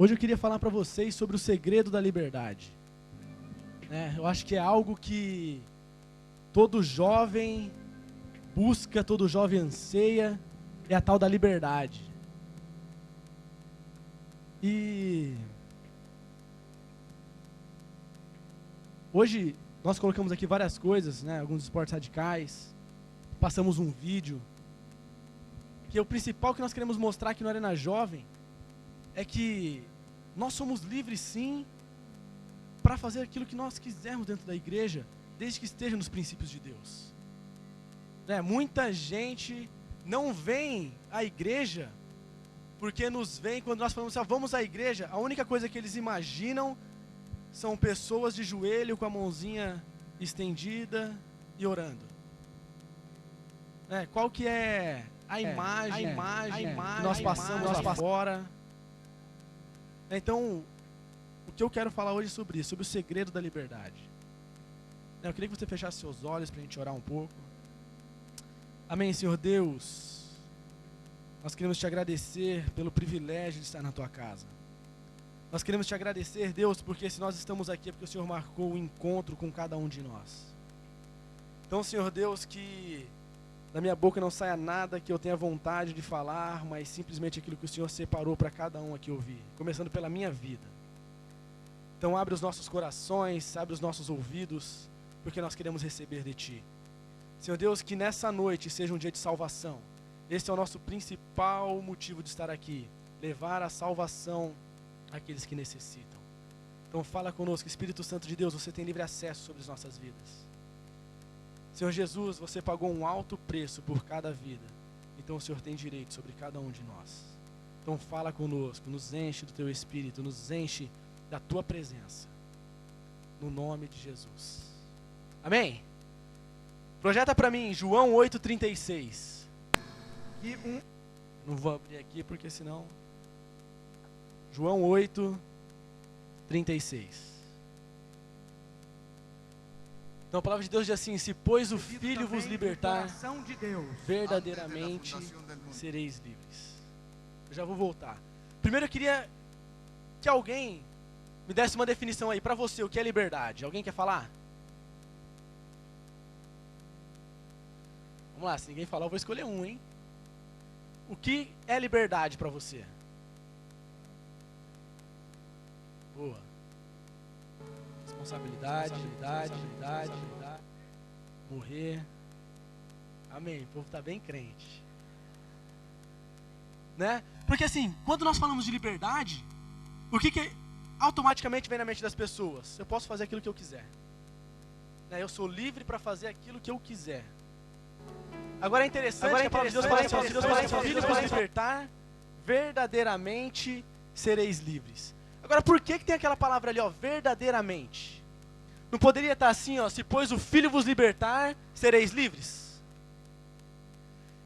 Hoje eu queria falar para vocês sobre o segredo da liberdade. Eu acho que é algo que todo jovem busca, todo jovem anseia, é a tal da liberdade. E hoje nós colocamos aqui várias coisas, alguns esportes radicais, passamos um vídeo, que o principal que nós queremos mostrar aqui no Arena Jovem é que nós somos livres sim para fazer aquilo que nós quisermos dentro da igreja, desde que esteja nos princípios de Deus. Muita gente não vem à igreja porque nos vem, quando nós falamos vamos à igreja, a única coisa que eles imaginam são pessoas de joelho com a mãozinha estendida e orando. Qual que é a imagem que nós passamos lá fora? Então, o que eu quero falar hoje é sobre isso, sobre o segredo da liberdade. Eu queria que você fechasse seus olhos para a gente orar um pouco. Amém, Senhor Deus. Nós queremos te agradecer pelo privilégio de estar na tua casa. Nós queremos te agradecer, Deus, porque se nós estamos aqui é porque o Senhor marcou o encontro com cada um de nós. Então, Senhor Deus, que da minha boca não saia nada que eu tenha vontade de falar, mas simplesmente aquilo que o Senhor separou para cada um aqui ouvir, começando pela minha vida. Então abre os nossos corações, abre os nossos ouvidos, porque nós queremos receber de Ti. Senhor Deus, que nessa noite seja um dia de salvação. Esse é o nosso principal motivo de estar aqui, levar a salvação àqueles que necessitam. Então fala conosco, Espírito Santo de Deus, você tem livre acesso sobre as nossas vidas. Senhor Jesus, você pagou um alto preço por cada vida. Então o Senhor tem direito sobre cada um de nós. Então fala conosco, nos enche do Teu Espírito, nos enche da Tua presença. No nome de Jesus. Amém? Projeta para mim, João 8,36. Não vou abrir aqui porque senão... João 8,36. Então a palavra de Deus diz assim: se pois o Filho vos libertar, verdadeiramente sereis livres. Eu já vou voltar. Primeiro eu queria que alguém me desse uma definição aí para você, o que é liberdade. Alguém quer falar? Vamos lá, se ninguém falar eu vou escolher um, hein? O que é liberdade para você? Boa. Responsabilidade, morrer. Amém. O povo está bem crente. Porque assim, quando nós falamos de liberdade, o que automaticamente vem na mente das pessoas? Eu posso fazer aquilo que eu quiser. Eu sou livre para fazer aquilo que eu quiser. Agora é interessante que a palavra de Deus fala assim: se filhos vos libertar, verdadeiramente sereis livres. Agora, por que tem aquela palavra ali, verdadeiramente? Não poderia estar assim, se pois o Filho vos libertar, sereis livres?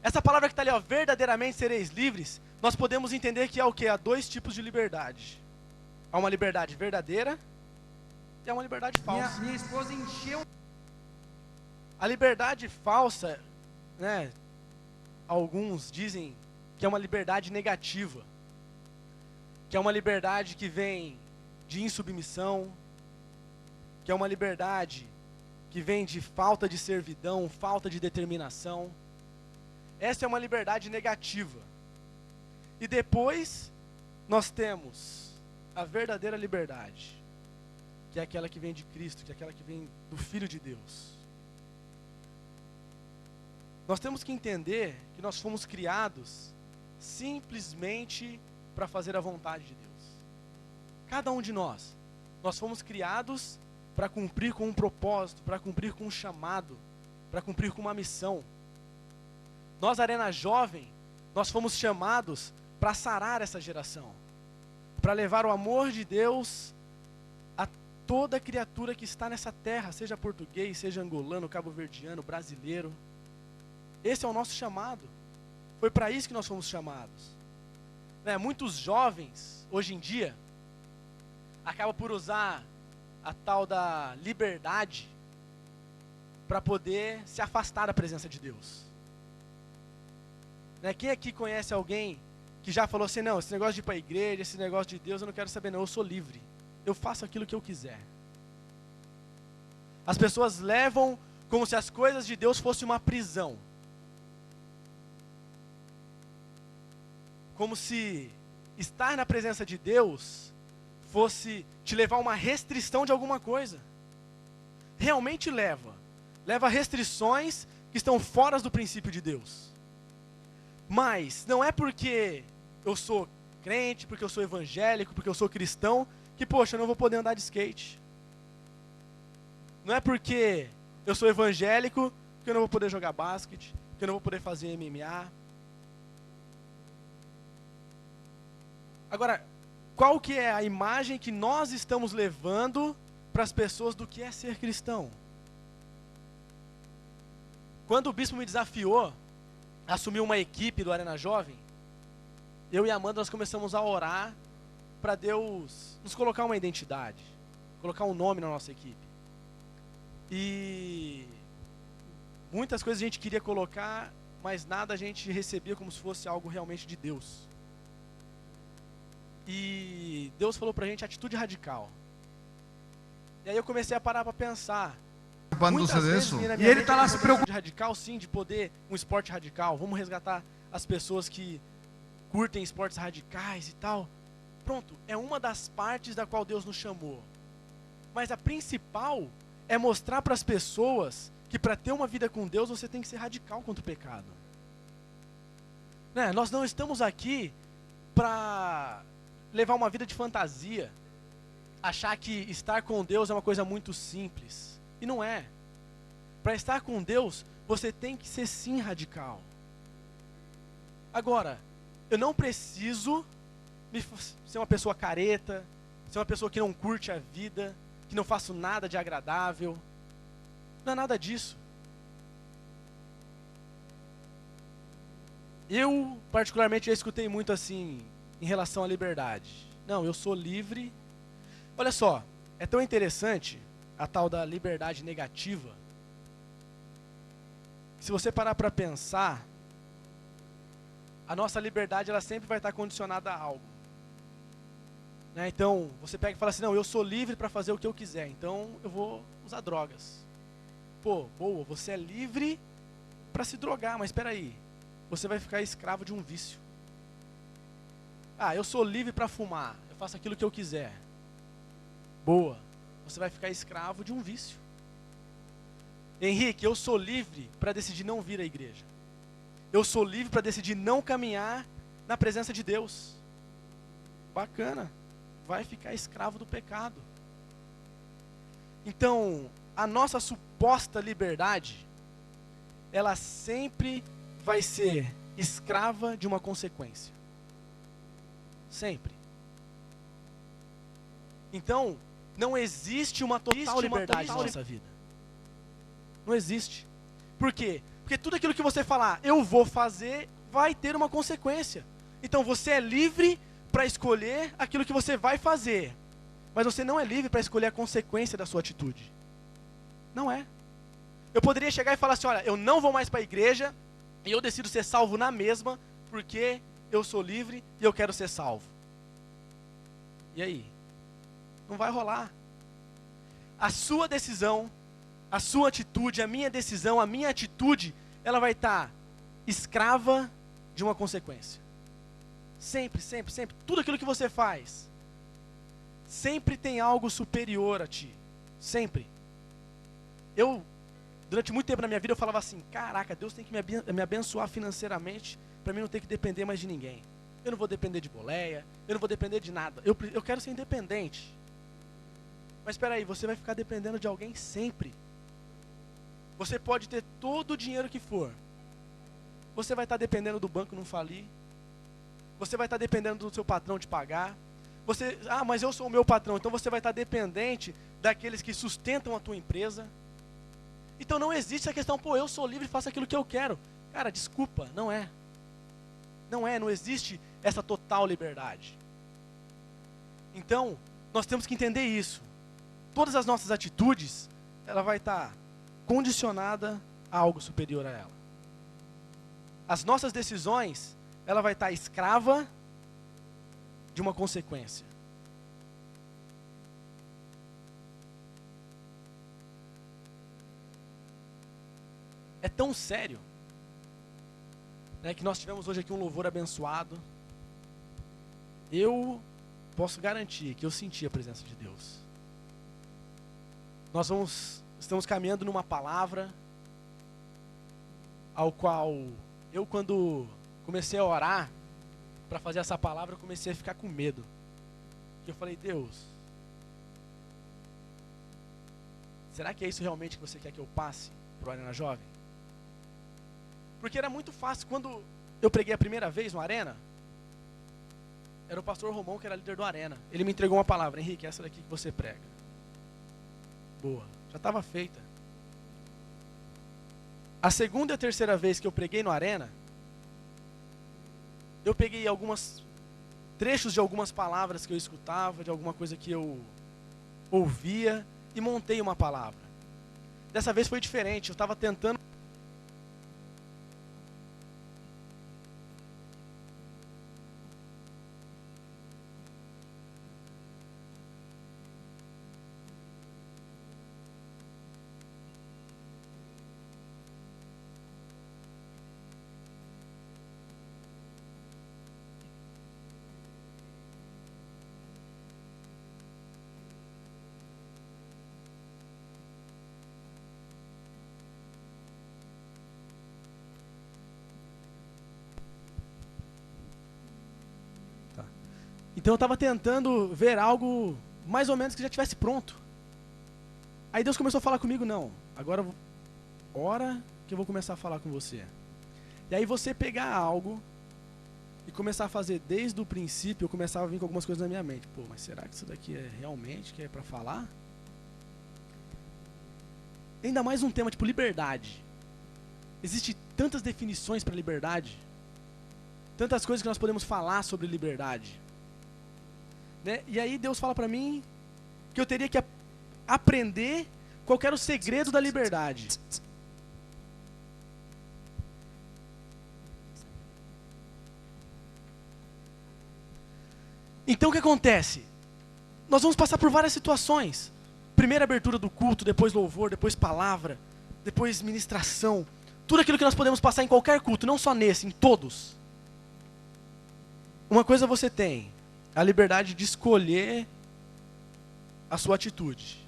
Essa palavra que está ali, verdadeiramente sereis livres, nós podemos entender que é o quê? Há dois tipos de liberdade. Há uma liberdade verdadeira e há uma liberdade falsa. Minha esposa encheu. A liberdade falsa, alguns dizem que é uma liberdade negativa. Que é uma liberdade que vem de insubmissão, que é uma liberdade que vem de falta de servidão, falta de determinação. Essa é uma liberdade negativa. E depois nós temos a verdadeira liberdade, que é aquela que vem de Cristo, que é aquela que vem do Filho de Deus. Nós temos que entender que nós fomos criados simplesmente para fazer a vontade de Deus. Cada um de nós fomos criados para cumprir com um propósito, para cumprir com um chamado, para cumprir com uma missão. Nós, Arena Jovem, nós fomos chamados para sarar essa geração, para levar o amor de Deus a toda criatura que está nessa terra, seja português, seja angolano, cabo-verdiano, brasileiro. Esse é o nosso chamado. Foi para isso que nós fomos chamados. Muitos jovens, hoje em dia, acabam por usar a tal da liberdade para poder se afastar da presença de Deus. Quem aqui conhece alguém que já falou assim, não, esse negócio de ir para a igreja, esse negócio de Deus, eu não quero saber não, eu sou livre. Eu faço aquilo que eu quiser. As pessoas levam como se as coisas de Deus fossem uma prisão. Como se estar na presença de Deus fosse te levar a uma restrição de alguma coisa. Realmente leva. Leva a restrições que estão fora do princípio de Deus. Mas não é porque eu sou crente, porque eu sou evangélico, porque eu sou cristão, que, poxa, eu não vou poder andar de skate. Não é porque eu sou evangélico que eu não vou poder jogar basquete, que eu não vou poder fazer MMA. Agora, qual que é a imagem que nós estamos levando para as pessoas do que é ser cristão? Quando o bispo me desafiou a assumir uma equipe do Arena Jovem, eu e a Amanda nós começamos a orar para Deus nos colocar uma identidade, colocar um nome na nossa equipe. E muitas coisas a gente queria colocar, mas nada a gente recebia como se fosse algo realmente de Deus. E Deus falou pra gente atitude radical. E aí eu comecei a parar para pensar. Muitas vezes, e ele está lá se preocupando. Radical, sim, de poder um esporte radical. Vamos resgatar as pessoas que curtem esportes radicais e tal. Pronto, é uma das partes da qual Deus nos chamou. Mas a principal é mostrar para as pessoas que para ter uma vida com Deus você tem que ser radical contra o pecado. Né? Nós não estamos aqui para levar uma vida de fantasia, achar que estar com Deus é uma coisa muito simples. E não é. Para estar com Deus, você tem que ser sim radical. Agora, eu não preciso ser uma pessoa careta, ser uma pessoa que não curte a vida, que não faço nada de agradável. Não é nada disso. Eu, particularmente, já escutei muito assim, em relação à liberdade. Não, eu sou livre. Olha só, é tão interessante a tal da liberdade negativa. Se você parar para pensar, a nossa liberdade ela sempre vai estar condicionada a algo. Né? Então, você pega e fala assim, não, eu sou livre para fazer o que eu quiser, então eu vou usar drogas. Pô, boa, você é livre para se drogar, mas espera aí, você vai ficar escravo de um vício. Ah, eu sou livre para fumar, eu faço aquilo que eu quiser. Boa, você vai ficar escravo de um vício. Henrique, eu sou livre para decidir não vir à igreja. Eu sou livre para decidir não caminhar na presença de Deus. Bacana, vai ficar escravo do pecado. Então, a nossa suposta liberdade, ela sempre vai ser escrava de uma consequência. Sempre. Então, não existe uma total liberdade na nossa vida. Não existe. Por quê? Porque tudo aquilo que você falar, eu vou fazer, vai ter uma consequência. Então você é livre para escolher aquilo que você vai fazer. Mas você não é livre para escolher a consequência da sua atitude. Não é. Eu poderia chegar e falar assim, olha, eu não vou mais para a igreja e eu decido ser salvo na mesma, porque eu sou livre e eu quero ser salvo. E aí? Não vai rolar. A sua decisão, a sua atitude, a minha decisão, a minha atitude, ela vai estar escrava de uma consequência. Sempre, sempre, sempre. Tudo aquilo que você faz, sempre tem algo superior a ti. Sempre. Eu, durante muito tempo na minha vida, eu falava assim, caraca, Deus tem que me abençoar financeiramente para mim não ter que depender mais de ninguém. Eu não vou depender de boleia, eu não vou depender de nada. Eu quero ser independente. Mas espera aí, você vai ficar dependendo de alguém sempre. Você pode ter todo o dinheiro que for. Você vai estar dependendo do banco não falir. Você vai estar dependendo do seu patrão te pagar. Mas eu sou o meu patrão. Então você vai estar dependente daqueles que sustentam a tua empresa. Então não existe essa questão, pô, eu sou livre e faço aquilo que eu quero. Cara, desculpa, não é. Não existe essa total liberdade. Então, nós temos que entender isso. Todas as nossas atitudes, ela vai estar condicionada a algo superior a ela. As nossas decisões, ela vai estar escrava de uma consequência. É tão sério, né, que nós tivemos hoje aqui um louvor abençoado. Eu posso garantir que eu senti a presença de Deus. Estamos caminhando numa palavra ao qual eu, quando comecei a orar para fazer essa palavra, eu comecei a ficar com medo. Eu falei, Deus, será que é isso realmente que você quer que eu passe para o Arena Jovem? Porque era muito fácil. Quando eu preguei a primeira vez no Arena, era o pastor Romão que era líder do Arena. Ele me entregou uma palavra: Henrique, essa daqui que você prega. Boa, já estava feita. A segunda e a terceira vez que eu preguei no Arena, eu peguei algumas trechos de algumas palavras que eu escutava, de alguma coisa que eu ouvia, e montei uma palavra. Dessa vez foi diferente. Eu estava tentando Então eu estava tentando ver algo mais ou menos que já estivesse pronto. Aí Deus começou a falar comigo: não, agora hora que eu vou começar a falar com você. E aí você pegar algo e começar a fazer desde o princípio. Eu começava a vir com algumas coisas na minha mente. Pô, mas será que isso daqui é realmente que é para falar? Ainda mais um tema tipo liberdade. Existem tantas definições para liberdade, tantas coisas que nós podemos falar sobre liberdade. Né? E aí Deus fala para mim que eu teria que aprender qual era o segredo da liberdade. Então o que acontece? Nós vamos passar por várias situações. Primeira abertura do culto, depois louvor, depois palavra, depois ministração. Tudo aquilo que nós podemos passar em qualquer culto, não só nesse, em todos. Uma coisa você tem: a liberdade de escolher a sua atitude.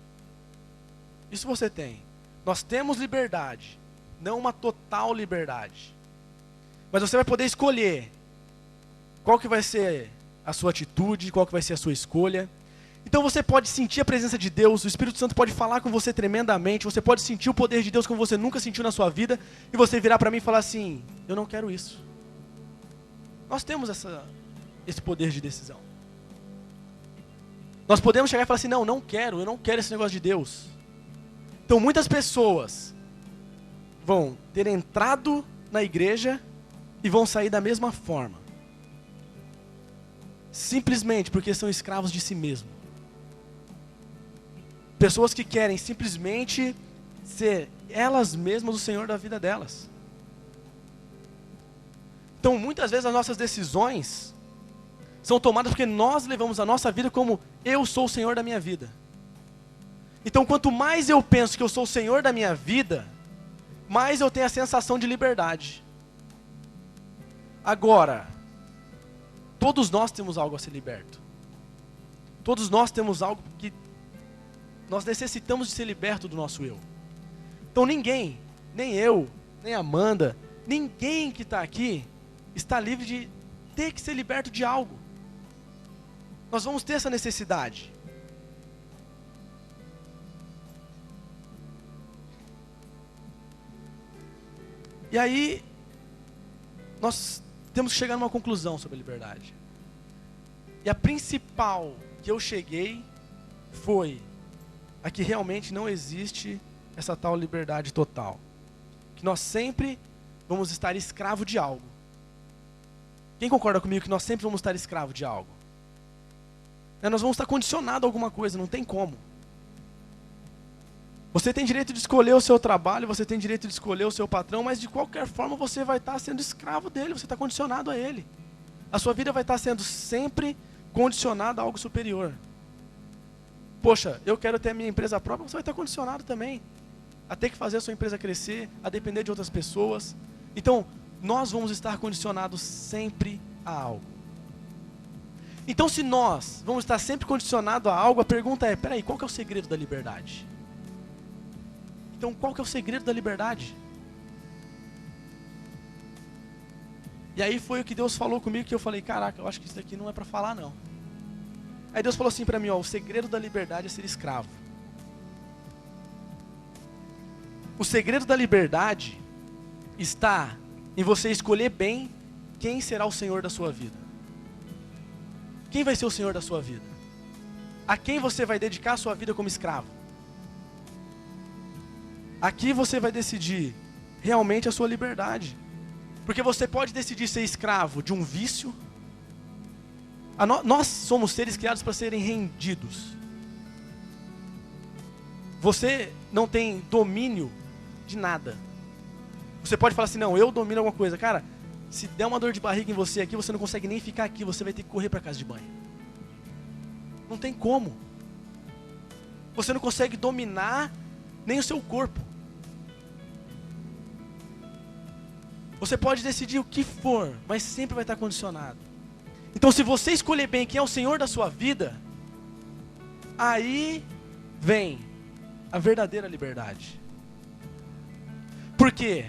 Isso você tem. Nós temos liberdade, não uma total liberdade. Mas você vai poder escolher qual que vai ser a sua atitude, qual que vai ser a sua escolha. Então você pode sentir a presença de Deus, o Espírito Santo pode falar com você tremendamente, você pode sentir o poder de Deus como você nunca sentiu na sua vida, e você virar para mim e falar assim: eu não quero isso. Nós temos esse poder de decisão. Nós podemos chegar e falar assim: não, eu não quero esse negócio de Deus. Então muitas pessoas vão ter entrado na igreja e vão sair da mesma forma. Simplesmente porque são escravos de si mesmo. Pessoas que querem simplesmente ser elas mesmas o Senhor da vida delas. Então muitas vezes as nossas decisões são tomadas porque nós levamos a nossa vida como: eu sou o Senhor da minha vida. Então quanto mais eu penso que eu sou o Senhor da minha vida, mais eu tenho a sensação de liberdade. Agora, todos nós temos algo a ser liberto. Todos nós temos algo que nós necessitamos de ser liberto do nosso eu. Então ninguém, nem eu, nem Amanda, ninguém que está aqui está livre de ter que ser liberto de algo. Nós vamos ter essa necessidade. E aí, nós temos que chegar numa conclusão sobre a liberdade. E a principal que eu cheguei foi a que realmente não existe essa tal liberdade total. Que nós sempre vamos estar escravo de algo. Quem concorda comigo que nós sempre vamos estar escravo de algo? Nós vamos estar condicionados a alguma coisa, não tem como. Você tem direito de escolher o seu trabalho, você tem direito de escolher o seu patrão, mas de qualquer forma você vai estar sendo escravo dele, você está condicionado a ele. A sua vida vai estar sendo sempre condicionado a algo superior. Poxa, eu quero ter a minha empresa própria, você vai estar condicionado também a ter que fazer a sua empresa crescer, a depender de outras pessoas. Então, nós vamos estar condicionados sempre a algo. Então, se nós vamos estar sempre condicionados a algo, a pergunta é, peraí, qual que é o segredo da liberdade? Então, qual que é o segredo da liberdade? E aí foi o que Deus falou comigo, que eu falei, caraca, eu acho que isso daqui não é para falar não. Aí Deus falou assim para mim, ó, o segredo da liberdade é ser escravo. O segredo da liberdade está em você escolher bem quem será o Senhor da sua vida. Quem vai ser o Senhor da sua vida? A quem você vai dedicar a sua vida como escravo? Aqui você vai decidir realmente a sua liberdade. Porque você pode decidir ser escravo de um vício. Nós somos seres criados para serem rendidos. Você não tem domínio de nada. Você pode falar assim, não, eu domino alguma coisa. Cara, se der uma dor de barriga em você aqui, você não consegue nem ficar aqui, você vai ter que correr para casa de banho. Não tem como. Você não consegue dominar nem o seu corpo. Você pode decidir o que for, mas sempre vai estar condicionado. Então, se você escolher bem quem é o Senhor da sua vida, aí vem a verdadeira liberdade. Por quê?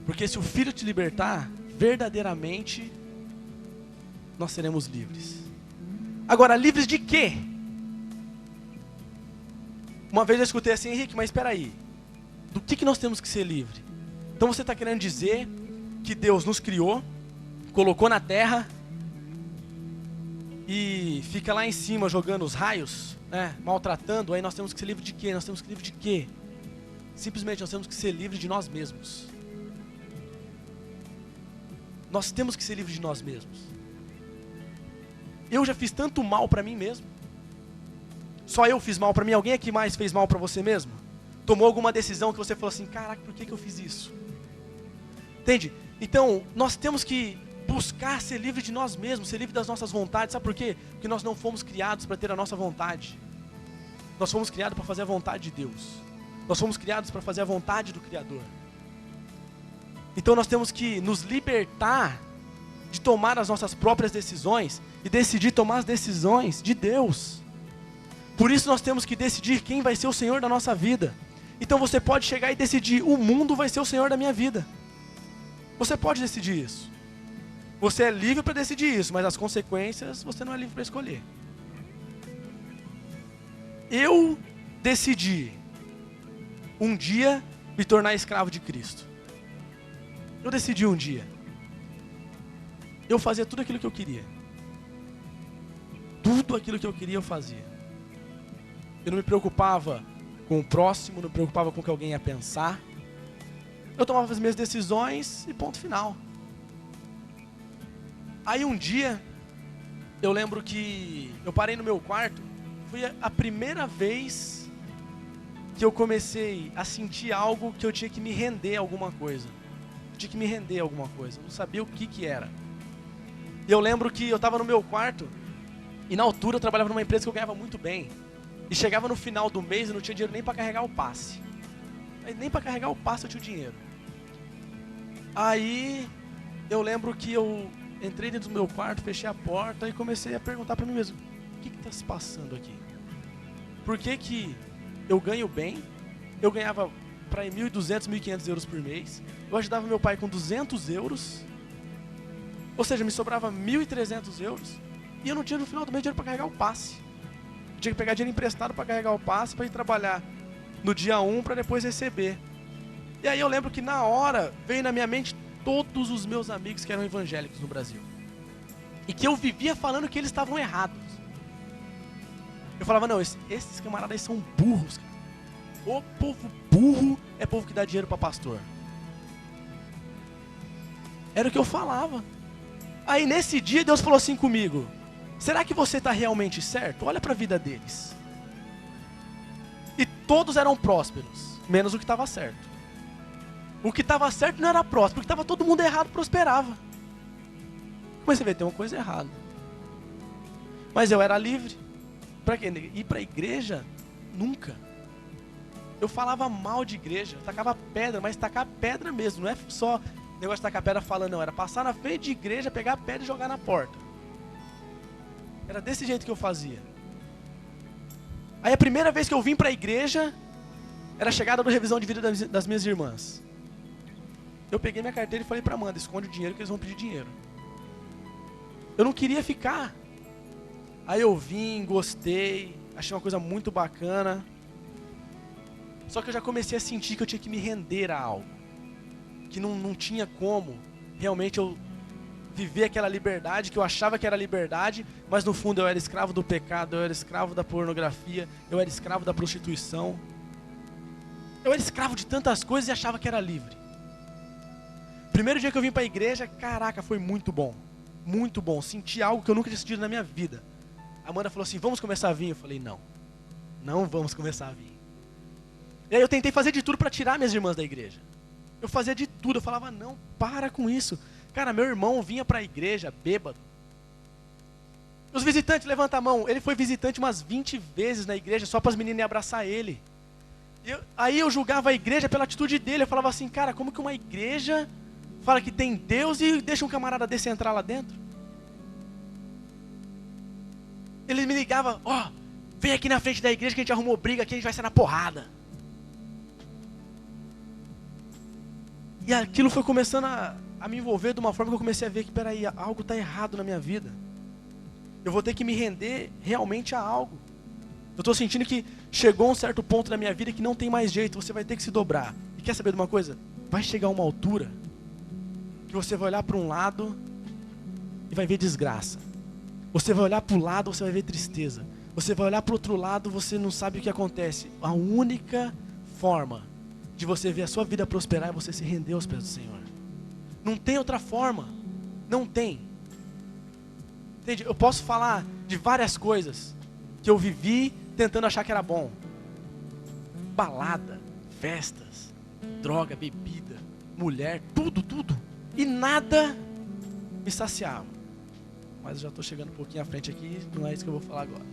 Porque se o Filho te libertar, verdadeiramente, nós seremos livres. Agora, livres de quê? Uma vez eu escutei assim, Henrique, mas espera aí. Do que nós temos que ser livre? Então você está querendo dizer que Deus nos criou, colocou na terra e fica lá em cima jogando os raios, né, maltratando, aí nós temos que ser livres de quê? Nós temos que ser livres de quê? Simplesmente nós temos que ser livres de nós mesmos. Nós temos que ser livres de nós mesmos. Eu já fiz tanto mal para mim mesmo. Só eu fiz mal para mim? Alguém aqui mais fez mal para você mesmo? Tomou alguma decisão que você falou assim, caraca, por que eu fiz isso? Entende? Então, nós temos que buscar ser livre de nós mesmos, ser livre das nossas vontades. Sabe por quê? Porque nós não fomos criados para ter a nossa vontade. Nós fomos criados para fazer a vontade de Deus. Nós fomos criados para fazer a vontade do Criador. Então nós temos que nos libertar de tomar as nossas próprias decisões e decidir tomar as decisões de Deus. Por isso nós temos que decidir quem vai ser o Senhor da nossa vida. Então você pode chegar e decidir, o mundo vai ser o Senhor da minha vida. Você pode decidir isso. Você é livre para decidir isso, mas as consequências você não é livre para escolher. Eu decidi um dia me tornar escravo de Cristo. Eu decidi um dia. Eu fazia tudo aquilo que eu queria. Tudo aquilo que eu queria eu fazia. Eu não me preocupava com o próximo, não me preocupava com o que alguém ia pensar. Eu tomava as minhas decisões e ponto final. Aí um dia, eu lembro que eu parei no meu quarto. Foi a primeira vez que eu comecei a sentir algo que eu tinha que me render a alguma coisa. Eu tinha que me render a alguma coisa. Eu não sabia o que era. E eu lembro que eu estava no meu quarto. E na altura eu trabalhava numa empresa que eu ganhava muito bem. E chegava no final do mês e não tinha dinheiro nem para carregar o passe. Nem para carregar o passe eu tinha dinheiro. Aí eu lembro que eu entrei dentro do meu quarto, fechei a porta e comecei a perguntar para mim mesmo: o que está se passando aqui? Por que eu ganho bem? Eu ganhava para 1.200, 1.500 euros por mês. Eu ajudava meu pai com 200 euros. Ou seja, me sobrava 1.300 euros. E eu não tinha no final do mês dinheiro para carregar o passe. Eu tinha que pegar dinheiro emprestado para carregar o passe, para ir trabalhar no dia 1 para depois receber. E aí eu lembro que na hora veio na minha mente todos os meus amigos que eram evangélicos no Brasil. E que eu vivia falando que eles estavam errados. Eu falava, não, esses camaradas aí são burros, cara. O povo burro é povo que dá dinheiro para pastor. Era o que eu falava. Aí nesse dia Deus falou assim comigo: será que você está realmente certo? Olha para a vida deles. E todos eram prósperos, menos o que estava certo. O que estava certo não era próspero, o que estava todo mundo errado prosperava. Comecei a ver, tem uma coisa errada. Mas eu era livre. Para quê? Ir para a igreja? Nunca. Eu falava mal de igreja, eu tacava pedra, mas tacar pedra mesmo, não é só negócio de tacar pedra falando, não. Era passar na frente de igreja, pegar a pedra e jogar na porta. Era desse jeito que eu fazia. Aí a primeira vez que eu vim para a igreja, era a chegada da revisão de vida das minhas irmãs. Eu peguei minha carteira e falei para Amanda, esconde o dinheiro que eles vão pedir dinheiro. Eu não queria ficar. Aí eu vim, gostei, achei uma coisa muito bacana. Só que eu já comecei a sentir que eu tinha que me render a algo. Que não tinha como realmente eu viver aquela liberdade, que eu achava que era liberdade, mas no fundo eu era escravo do pecado, eu era escravo da pornografia, eu era escravo da prostituição. Eu era escravo de tantas coisas e achava que era livre. Primeiro dia que eu vim para a igreja, caraca, foi muito bom. Muito bom. Senti algo que eu nunca tinha sentido na minha vida. A Amanda falou assim, vamos começar a vir? Eu falei, não. Não vamos começar a vir. E aí eu tentei fazer de tudo para tirar minhas irmãs da igreja. Eu fazia de tudo. Eu falava, não, para com isso. Cara, meu irmão vinha para a igreja bêbado. Os visitantes, levanta a mão. Ele foi visitante umas 20 vezes na igreja só para as meninas abraçar ele. Aí eu julgava a igreja pela atitude dele. Eu falava assim, cara, como que uma igreja fala que tem Deus e deixa um camarada desse entrar lá dentro? Ele me ligava, ó, vem aqui na frente da igreja que a gente arrumou briga aqui, a gente vai sair na porrada. E aquilo foi começando a me envolver de uma forma que eu comecei a ver que, peraí, algo está errado na minha vida. Eu vou ter que me render realmente a algo. Eu estou sentindo que chegou um certo ponto na minha vida que não tem mais jeito, você vai ter que se dobrar. E quer saber de uma coisa? Vai chegar uma altura que você vai olhar para um lado e vai ver desgraça. Você vai olhar para o lado, você vai ver tristeza. Você vai olhar para o outro lado, você não sabe o que acontece. A única forma de você ver a sua vida prosperar é você se render aos pés do Senhor. Não tem outra forma. Não tem. Entende? Eu posso falar de várias coisas que eu vivi tentando achar que era bom. Balada, festas, droga, bebida, mulher, tudo. E nada me saciava. Mas eu já estou chegando um pouquinho à frente aqui, não é isso que eu vou falar agora.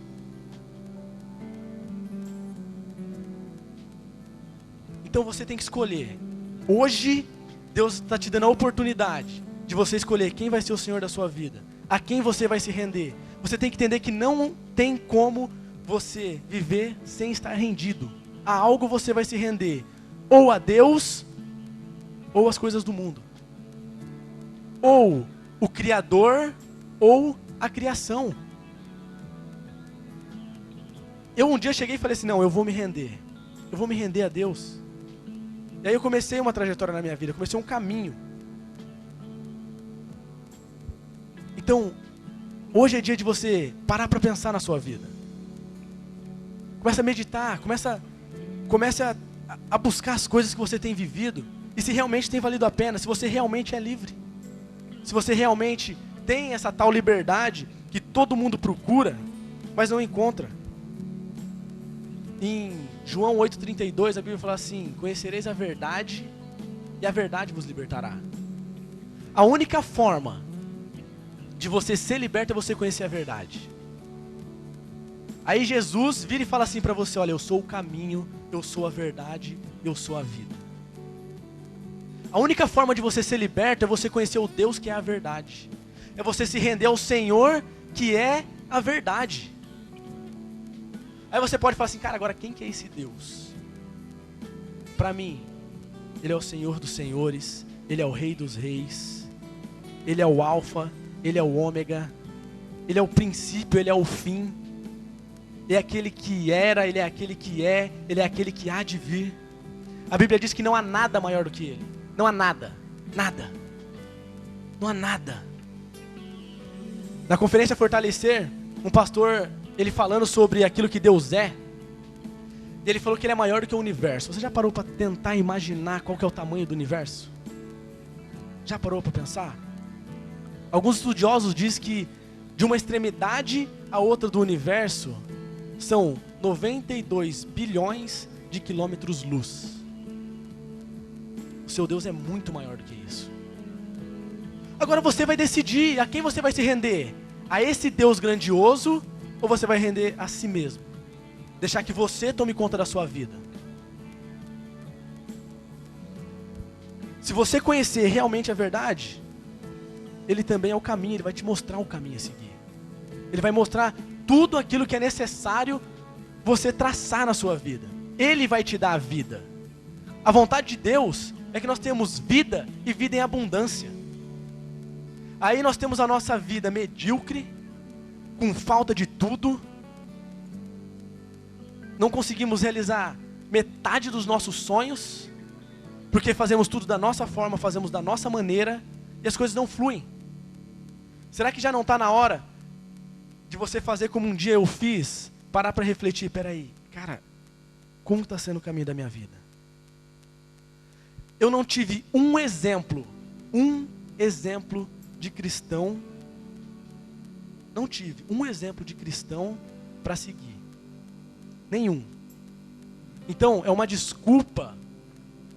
Então você tem que escolher. Hoje, Deus está te dando a oportunidade de você escolher quem vai ser o Senhor da sua vida. A quem você vai se render. Você tem que entender que não tem como você viver sem estar rendido. A algo você vai se render. Ou a Deus, ou às coisas do mundo. Ou o Criador, ou a criação. Eu um dia cheguei e falei assim, não, eu vou me render. Eu vou me render a Deus. E aí eu comecei uma trajetória na minha vida, comecei um caminho. Então, hoje é dia de você parar para pensar na sua vida. Começa a meditar, começa a buscar as coisas que você tem vivido. E se realmente tem valido a pena, se você realmente é livre. Se você realmente tem essa tal liberdade que todo mundo procura, mas não encontra. Em João 8,32 a Bíblia fala assim, conhecereis a verdade e a verdade vos libertará. A única forma de você ser liberto é você conhecer a verdade. Aí Jesus vira e fala assim para você, olha, eu sou o caminho, eu sou a verdade, eu sou a vida. A única forma de você ser liberto é você conhecer o Deus que é a verdade. É você se render ao Senhor que é a verdade. Aí você pode falar assim, cara, agora quem que é esse Deus? Para mim, Ele é o Senhor dos senhores, Ele é o Rei dos reis, Ele é o Alfa, Ele é o Ômega, Ele é o princípio, Ele é o fim. Ele é aquele que era, Ele é aquele que é, Ele é aquele que há de vir. A Bíblia diz que não há nada maior do que Ele. Não há nada, nada. Não há nada. Na conferência Fortalecer, um pastor, ele falando sobre aquilo que Deus é, ele falou que Ele é maior do que o universo. Você já parou para tentar imaginar qual que é o tamanho do universo? Já parou para pensar? Alguns estudiosos dizem que de uma extremidade a outra do universo são 92 bilhões de quilômetros-luz. O seu Deus é muito maior do que isso. Agora você vai decidir a quem você vai se render. A esse Deus grandioso, ou você vai render a si mesmo? Deixar que você tome conta da sua vida. Se você conhecer realmente a verdade, Ele também é o caminho, Ele vai te mostrar o caminho a seguir. Ele vai mostrar tudo aquilo que é necessário você traçar na sua vida. Ele vai te dar a vida. A vontade de Deus é que nós tenhamos vida e vida em abundância. Aí nós temos a nossa vida medíocre, com falta de tudo. Não conseguimos realizar metade dos nossos sonhos, porque fazemos tudo da nossa forma, fazemos da nossa maneira, e as coisas não fluem. Será que já não está na hora de você fazer como um dia eu fiz, parar para refletir, peraí, cara, como está sendo o caminho da minha vida? Eu não tive um exemplo de cristão, não tive um exemplo de cristão para seguir. Nenhum. Então, é uma desculpa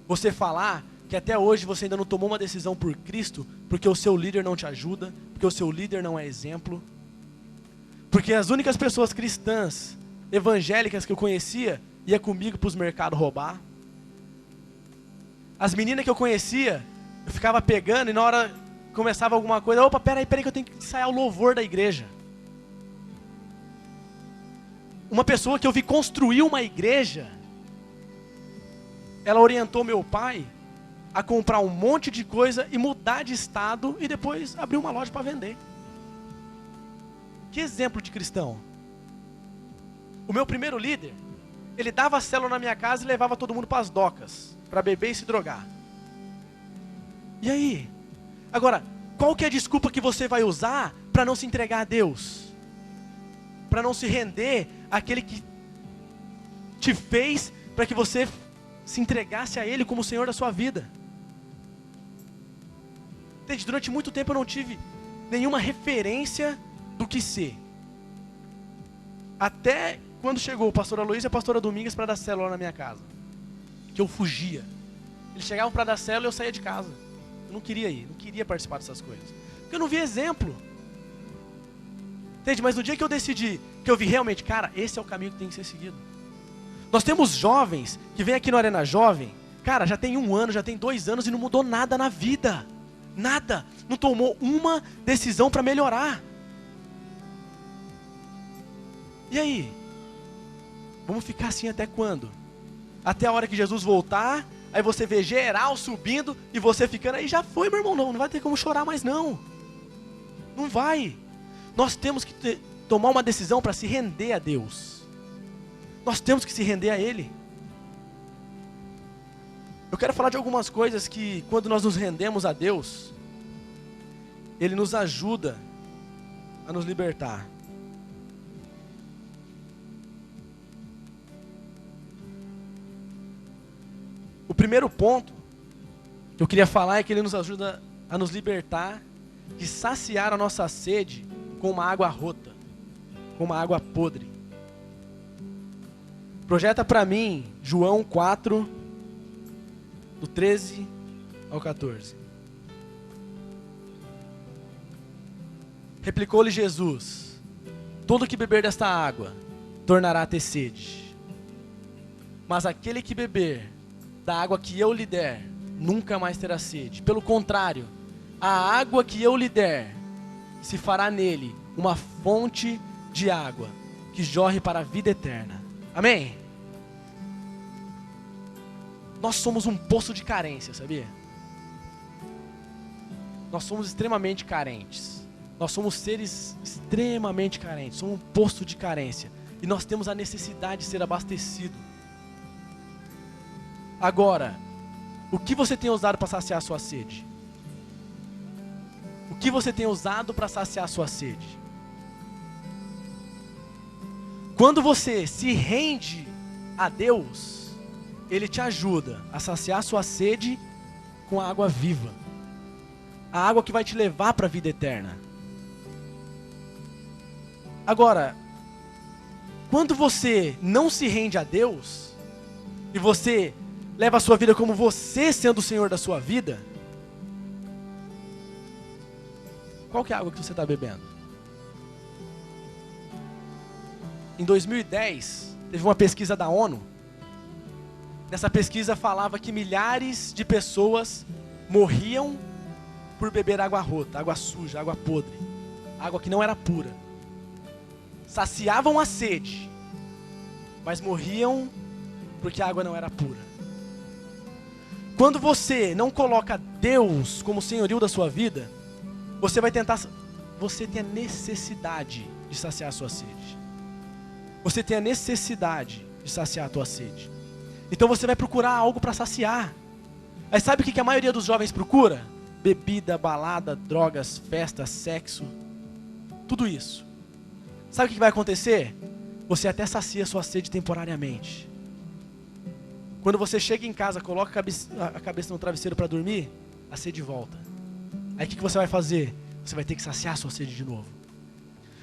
você falar que até hoje você ainda não tomou uma decisão por Cristo, porque o seu líder não te ajuda, porque o seu líder não é exemplo. Porque as únicas pessoas cristãs, evangélicas que eu conhecia, ia comigo para os mercados roubar. As meninas que eu conhecia, eu ficava pegando e na hora começava alguma coisa, opa, peraí que eu tenho que ensaiar o louvor da igreja. Uma pessoa que eu vi construir uma igreja, ela orientou meu pai a comprar um monte de coisa e mudar de estado e depois abrir uma loja para vender. Que exemplo de cristão. O meu primeiro líder, ele dava célula na minha casa e levava todo mundo para as docas, para beber e se drogar. E aí? Agora, qual que é a desculpa que você vai usar para não se entregar a Deus? Para não se render àquele que te fez para que você se entregasse a Ele como o Senhor da sua vida? Entende? Durante muito tempo eu não tive nenhuma referência do que ser. Até quando chegou o pastor Aloysio e a pastora Domingas para dar célula na minha casa. Que eu fugia. Eles chegavam para dar célula e eu saía de casa. Eu não queria ir, não queria participar dessas coisas. Porque eu não via exemplo. Entende? Mas no dia que eu decidi, que eu vi realmente, cara, esse é o caminho que tem que ser seguido. Nós temos jovens que vêm aqui no Arena Jovem, cara, já tem 1 ano, já tem 2 anos e não mudou nada na vida. Nada. Não tomou uma decisão para melhorar. E aí? Vamos ficar assim até quando? Até a hora que Jesus voltar, aí você vê geral subindo e você ficando, aí já foi, meu irmão, não vai ter como chorar mais não. Não vai. Nós temos que tomar uma decisão para se render a Deus. Nós temos que se render a Ele. Eu quero falar de algumas coisas que, quando nós nos rendemos a Deus, Ele nos ajuda a nos libertar. O primeiro ponto que eu queria falar é que Ele nos ajuda a nos libertar de saciar a nossa sede com uma água rota, com uma água podre. Projeta para mim João 4, do 13 ao 14. Replicou-lhe Jesus: todo que beber desta água tornará a ter sede. Mas aquele que beber da água que eu lhe der, nunca mais terá sede. Pelo contrário, a água que eu lhe der, se fará nele uma fonte de água, que jorre para a vida eterna. Amém? Nós somos um poço de carência, sabia? Nós somos extremamente carentes. Nós somos seres extremamente carentes. Somos um poço de carência. E nós temos a necessidade de ser abastecido. Agora, o que você tem usado para saciar a sua sede? O que você tem usado para saciar a sua sede? Quando você se rende a Deus, Ele te ajuda a saciar a sua sede com a água viva. A água que vai te levar para a vida eterna. Agora, quando você não se rende a Deus, e você leva a sua vida como você sendo o Senhor da sua vida, Qual que é a água que você está bebendo? Em 2010, teve uma pesquisa da ONU. Nessa pesquisa falava que milhares de pessoas morriam por beber água rota, água suja, água podre, água que não era pura. Saciavam a sede, mas morriam porque a água não era pura. Quando você não coloca Deus como senhorio da sua vida, você vai tentar, você tem a necessidade de saciar a sua sede. Você tem a necessidade de saciar a tua sede. Então você vai procurar algo para saciar. Aí sabe o que a maioria dos jovens procura? Bebida, balada, drogas, festa, sexo, tudo isso. Sabe o que vai acontecer? Você até sacia a sua sede temporariamente. Quando você chega em casa, coloca a cabeça no travesseiro para dormir, a sede volta. Aí o que você vai fazer? Você vai ter que saciar a sua sede de novo.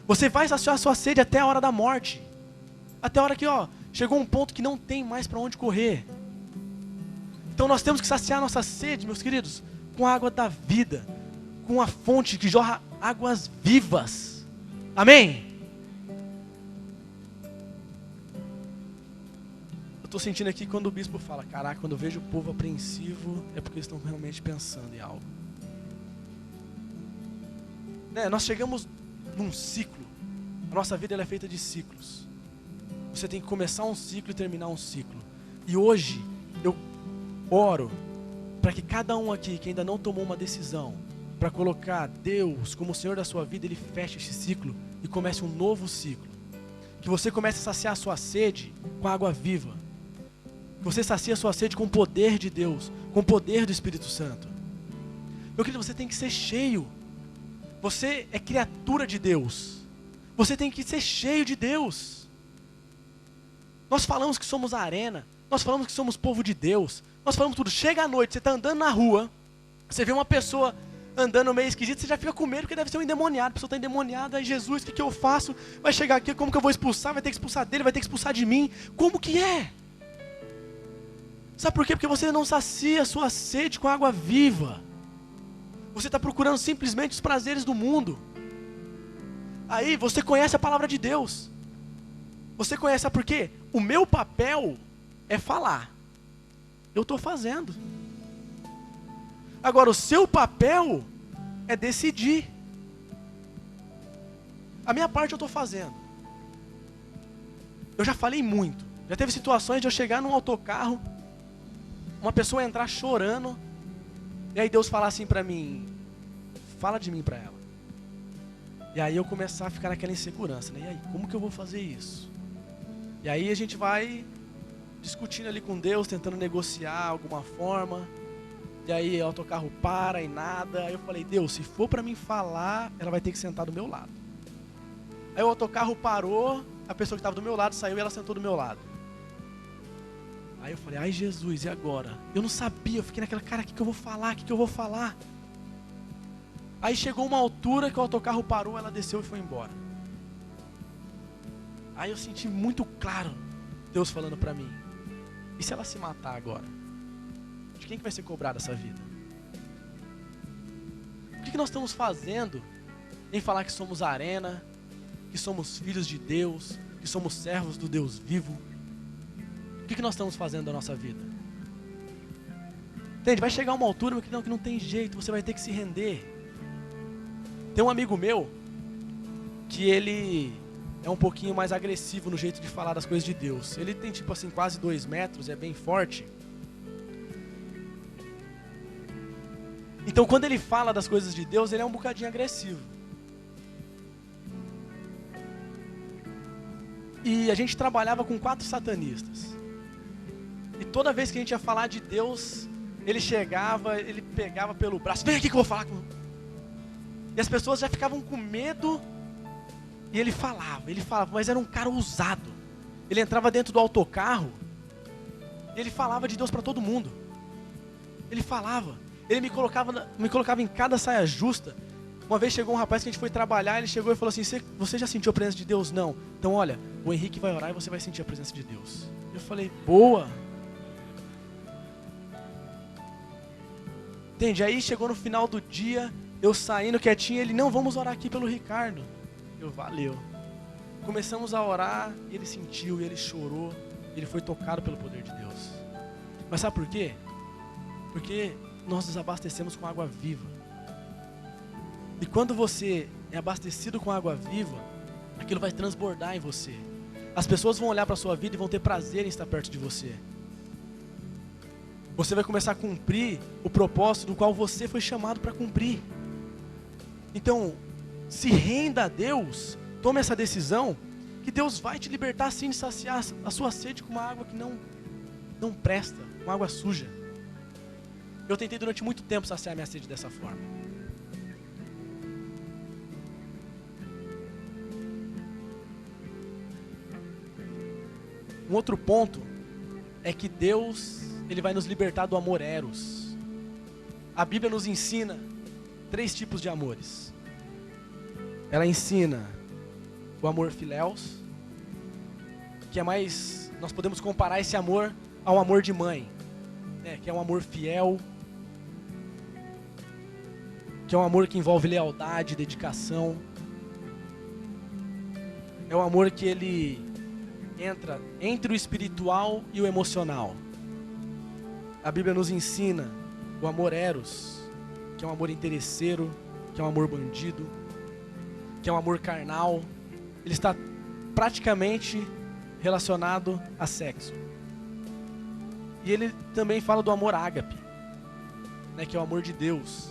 Você vai saciar a sua sede até a hora da morte. Até a hora que, chegou um ponto que não tem mais para onde correr. Então nós temos que saciar a nossa sede, meus queridos, com a água da vida, com a fonte que jorra águas vivas. Amém? Eu estou sentindo aqui quando o bispo fala, caraca, quando eu vejo o povo apreensivo, é porque eles estão realmente pensando em algo. Nós chegamos num ciclo. A nossa vida ela é feita de ciclos. Você tem que começar um ciclo e terminar um ciclo. E hoje, eu oro para que cada um aqui que ainda não tomou uma decisão para colocar Deus como o Senhor da sua vida, ele feche esse ciclo e comece um novo ciclo. Que você comece a saciar a sua sede com a água viva. Que você sacie a sua sede com o poder de Deus, com o poder do Espírito Santo. Meu querido, você tem que ser cheio. Você é criatura de Deus. Você tem que ser cheio de Deus. Nós falamos que somos a arena. Nós falamos que somos povo de Deus. Nós falamos tudo. Chega à noite, você está andando na rua. Você vê uma pessoa andando meio esquisita, você já fica com medo porque deve ser um endemoniado. A pessoa está endemoniada. Aí Jesus, o que eu faço? Vai chegar aqui, como que eu vou expulsar? Vai ter que expulsar dele, vai ter que expulsar de mim. Como que é? Sabe por quê? Porque você não sacia a sua sede com água viva. Você está procurando simplesmente os prazeres do mundo. Aí você conhece a palavra de Deus. Você conhece, sabe por quê? O meu papel é falar. Eu estou fazendo. Agora o seu papel é decidir. A minha parte eu estou fazendo. Eu já falei muito. Já teve situações de eu chegar num autocarro, uma pessoa entrar chorando, e aí Deus falar assim para mim, fala de mim para ela. E aí eu começar a ficar naquela insegurança, né? E aí, como que eu vou fazer isso? E aí a gente vai discutindo ali com Deus, tentando negociar alguma forma. E aí o autocarro para e nada. Aí eu falei, Deus, se for para mim falar, ela vai ter que sentar do meu lado. Aí o autocarro parou, a pessoa que estava do meu lado saiu e ela sentou do meu lado. Aí eu falei, ai Jesus, e agora? Eu não sabia, eu fiquei naquela, cara, o que eu vou falar? O que eu vou falar? Aí chegou uma altura que o autocarro parou, ela desceu e foi embora. Aí eu senti muito claro Deus falando para mim, e se ela se matar agora? De quem que vai ser cobrada essa vida? O que nós estamos fazendo em falar que somos arena, que somos filhos de Deus, que somos servos do Deus vivo? O que nós estamos fazendo da nossa vida? Entende? Vai chegar uma altura que não tem jeito, você vai ter que se render. Tem um amigo meu que ele é um pouquinho mais agressivo no jeito de falar das coisas de Deus. Ele tem tipo assim quase 2 metros, é bem forte. Então quando ele fala das coisas de Deus, ele é um bocadinho agressivo. E a gente trabalhava com 4 satanistas. E toda vez que a gente ia falar de Deus, ele chegava, ele pegava pelo braço, vem aqui que eu vou falar com... E as pessoas já ficavam com medo. E ele falava, mas era um cara ousado. Ele entrava dentro do autocarro e ele falava de Deus para todo mundo. Ele falava. Ele me colocava em cada saia justa. Uma vez chegou um rapaz que a gente foi trabalhar, ele chegou e falou assim, você já sentiu a presença de Deus? Não. Então olha, o Henrique vai orar e você vai sentir a presença de Deus. Eu falei, boa. Entende? Aí chegou no final do dia, Eu saindo quietinho, ele, não, vamos orar aqui pelo Ricardo. Valeu. Começamos a orar, e ele sentiu, e ele chorou, e ele foi tocado pelo poder de Deus. Mas sabe por quê? Porque nós nos abastecemos com água viva. E quando você é abastecido com água viva, aquilo vai transbordar em você. As pessoas vão olhar para a sua vida e vão ter prazer em estar perto de você. Você vai começar a cumprir o propósito do qual você foi chamado para cumprir. Então, se renda a Deus, tome essa decisão, que Deus vai te libertar sim de saciar a sua sede com uma água que não presta, uma água suja. Eu tentei durante muito tempo saciar minha sede dessa forma. Um outro ponto é que Deus, Ele vai nos libertar do amor eros. A Bíblia nos ensina 3 tipos de amores. Ela ensina o amor filéus, que é mais, nós podemos comparar esse amor ao amor de mãe, né? Que é um amor fiel, que é um amor que envolve lealdade, dedicação. É um amor que ele entra entre o espiritual e o emocional. A Bíblia nos ensina o amor eros, que é um amor interesseiro, que é um amor bandido, que é um amor carnal. Ele está praticamente relacionado a sexo. E ele também fala do amor ágape, né, que é o amor de Deus,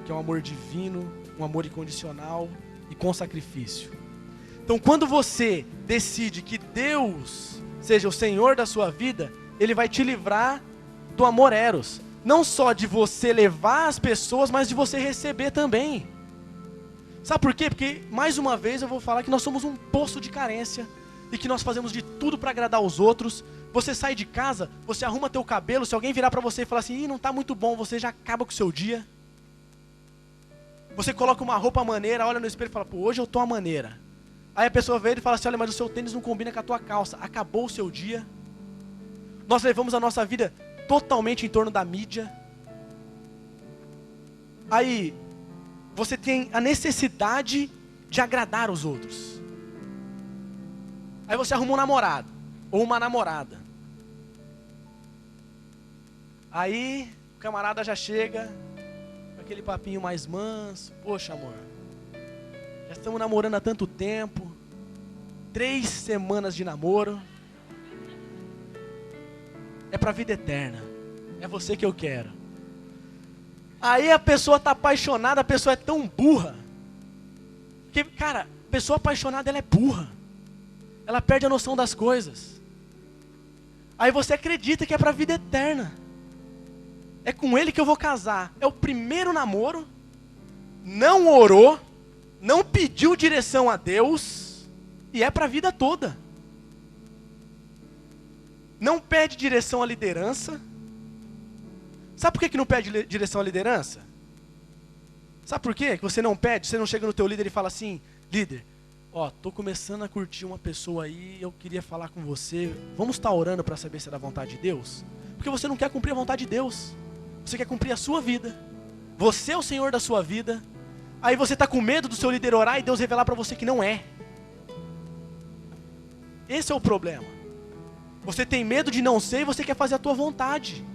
que é um amor divino, um amor incondicional e com sacrifício. Então, quando você decide que Deus seja o Senhor da sua vida, Ele vai te livrar do amor eros. Não só de você levar as pessoas, mas de você receber também. Sabe por quê? Porque, mais uma vez, eu vou falar que nós somos um poço de carência e que nós fazemos de tudo para agradar os outros. Você sai de casa, você arruma teu cabelo, se alguém virar para você e falar assim, não está muito bom, você já acaba com o seu dia. Você coloca uma roupa maneira, olha no espelho e fala, pô, hoje eu tô a maneira. Aí a pessoa vê e fala assim, olha, mas o seu tênis não combina com a tua calça. Acabou o seu dia. Nós levamos a nossa vida totalmente em torno da mídia. Aí, você tem a necessidade de agradar os outros. Aí você arruma um namorado, ou uma namorada. Aí, o camarada já chega com aquele papinho mais manso. Poxa, amor, já estamos namorando há tanto tempo. 3 semanas de namoro. É pra vida eterna. É você que eu quero. Aí a pessoa tá apaixonada, a pessoa é tão burra. Porque, cara, a pessoa apaixonada, ela é burra. Ela perde a noção das coisas. Aí você acredita que é pra vida eterna. É com ele que eu vou casar. É o primeiro namoro. Não orou. Não pediu direção a Deus. E é pra vida toda. Não pede direção à liderança. Sabe por que não pede direção à liderança? Sabe por quê que você não pede? Você não chega no teu líder e fala assim, líder, ó, tô começando a curtir uma pessoa aí, eu queria falar com você, vamos estar orando para saber se é da vontade de Deus? Porque você não quer cumprir a vontade de Deus. Você quer cumprir a sua vida. Você é o Senhor da sua vida. Aí você está com medo do seu líder orar e Deus revelar para você que não é. Esse é o problema. Você tem medo de não ser e você quer fazer a tua vontade.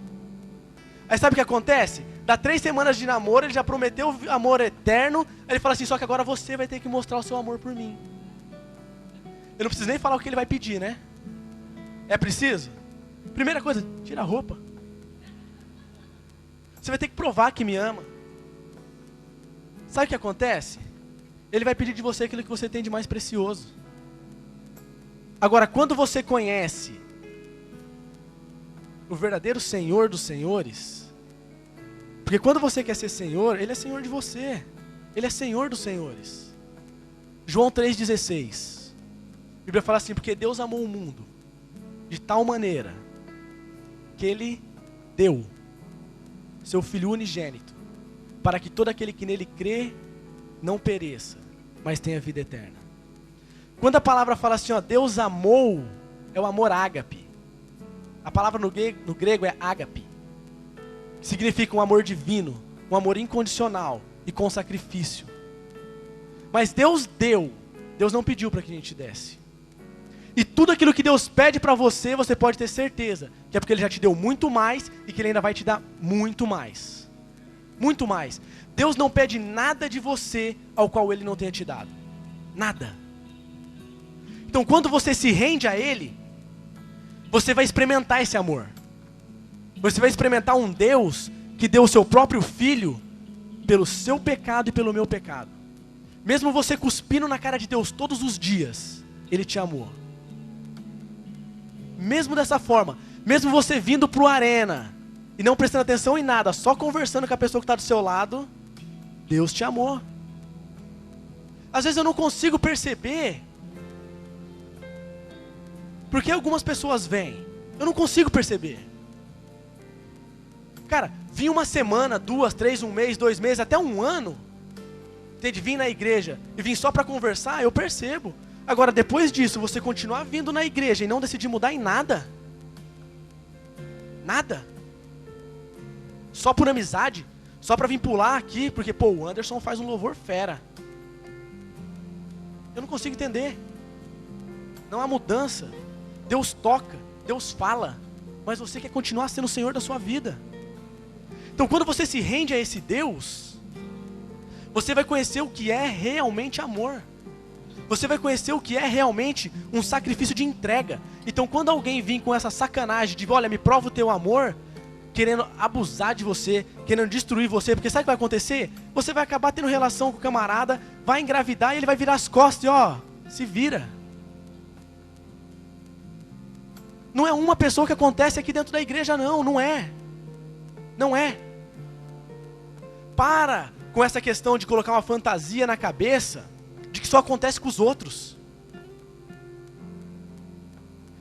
Aí sabe o que acontece? Dá 3 semanas de namoro, ele já prometeu amor eterno. Aí ele fala assim, só que agora você vai ter que mostrar o seu amor por mim. Eu não preciso nem falar o que ele vai pedir, né? É preciso? Primeira coisa, tira a roupa. Você vai ter que provar que me ama. Sabe o que acontece? Ele vai pedir de você aquilo que você tem de mais precioso. Agora, quando você conhece o verdadeiro Senhor dos senhores, porque quando você quer ser Senhor, Ele é Senhor de você. Ele é Senhor dos senhores. João 3,16. A Bíblia fala assim, porque Deus amou o mundo de tal maneira que Ele deu seu Filho unigênito, para que todo aquele que nele crê não pereça, mas tenha vida eterna. Quando a palavra fala assim, ó, Deus amou, é o amor ágape. A palavra no grego é ágape, que significa um amor divino, um amor incondicional e com sacrifício. Mas Deus deu, Deus não pediu para que a gente desse. E tudo aquilo que Deus pede para você, você pode ter certeza que é porque Ele já te deu muito mais e que Ele ainda vai te dar muito mais. Muito mais. Deus não pede nada de você ao qual Ele não tenha te dado. Nada. Então quando você se rende a Ele, você vai experimentar esse amor. Você vai experimentar um Deus que deu o seu próprio Filho pelo seu pecado e pelo meu pecado. Mesmo você cuspindo na cara de Deus todos os dias, Ele te amou. Mesmo dessa forma, mesmo você vindo para o arena e não prestando atenção em nada, só conversando com a pessoa que está do seu lado, Deus te amou. Às vezes eu não consigo perceber porque algumas pessoas vêm. Eu não consigo perceber. Cara, vim uma semana, 2, 3, 1 mês, 2 meses, até 1 ano. Entende? Vim na igreja e vim só para conversar, eu percebo. Agora, depois disso, você continuar vindo na igreja e não decidir mudar em nada. Nada. Só por amizade. Só para vir pular aqui, porque, pô, o Anderson faz um louvor fera. Eu não consigo entender. Não há mudança. Deus toca, Deus fala, mas você quer continuar sendo o Senhor da sua vida. Então quando você se rende a esse Deus, você vai conhecer o que é realmente amor. Você vai conhecer o que é realmente um sacrifício de entrega. Então quando alguém vir com essa sacanagem de, olha, me prova o teu amor, querendo abusar de você, querendo destruir você, porque sabe o que vai acontecer? Você vai acabar tendo relação com o camarada, vai engravidar e ele vai virar as costas e ó, se vira. Não é uma pessoa que acontece aqui dentro da igreja, não é. Não é. Para com essa questão de colocar uma fantasia na cabeça de que só acontece com os outros.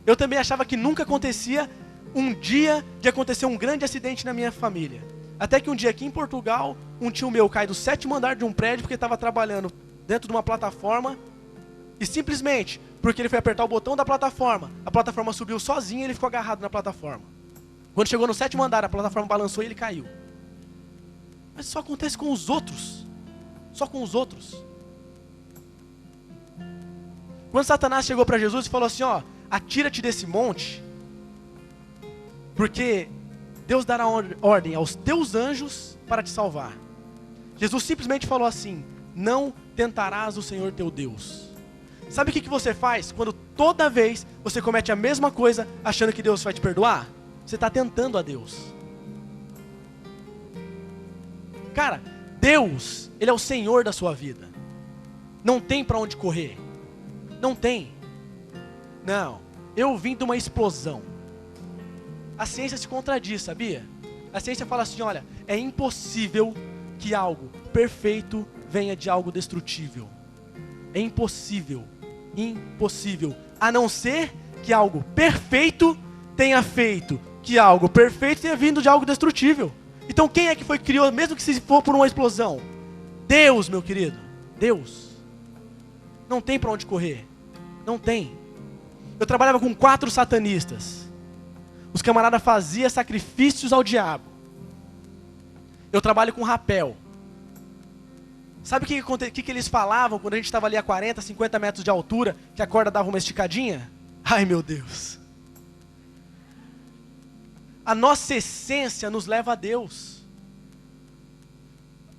Eu também achava que nunca acontecia um dia de acontecer um grande acidente na minha família. Até que um dia aqui em Portugal, um tio meu cai do 7º andar de um prédio porque estava trabalhando dentro de uma plataforma e simplesmente, porque ele foi apertar o botão da plataforma, a plataforma subiu sozinha e ele ficou agarrado na plataforma. Quando chegou no 7º andar, a plataforma balançou e ele caiu. Mas isso só acontece com os outros. Só com os outros. Quando Satanás chegou para Jesus e falou assim, ó, atira-te desse monte, porque Deus dará ordem aos teus anjos para te salvar. Jesus simplesmente falou assim, não tentarás o Senhor teu Deus. Sabe o que você faz quando toda vez você comete a mesma coisa achando que Deus vai te perdoar? Você está tentando a Deus. Cara, Deus, Ele é o Senhor da sua vida. Não tem para onde correr. Não tem. Não. Eu vim de uma explosão. A ciência se contradiz, sabia? A ciência fala assim, olha, é impossível que algo perfeito venha de algo destrutível. É impossível. Impossível. A não ser que algo perfeito tenha feito que algo perfeito tenha vindo de algo destrutível. Então quem é que foi que criou, mesmo que se for por uma explosão? Deus, meu querido. Deus. Não tem para onde correr. Não tem. Eu trabalhava com 4 satanistas. Os camaradas faziam sacrifícios ao diabo. Eu trabalho com rapel. Sabe o que eles falavam quando a gente estava ali a 40, 50 metros de altura, que a corda dava uma esticadinha? Ai, meu Deus. A nossa essência nos leva a Deus.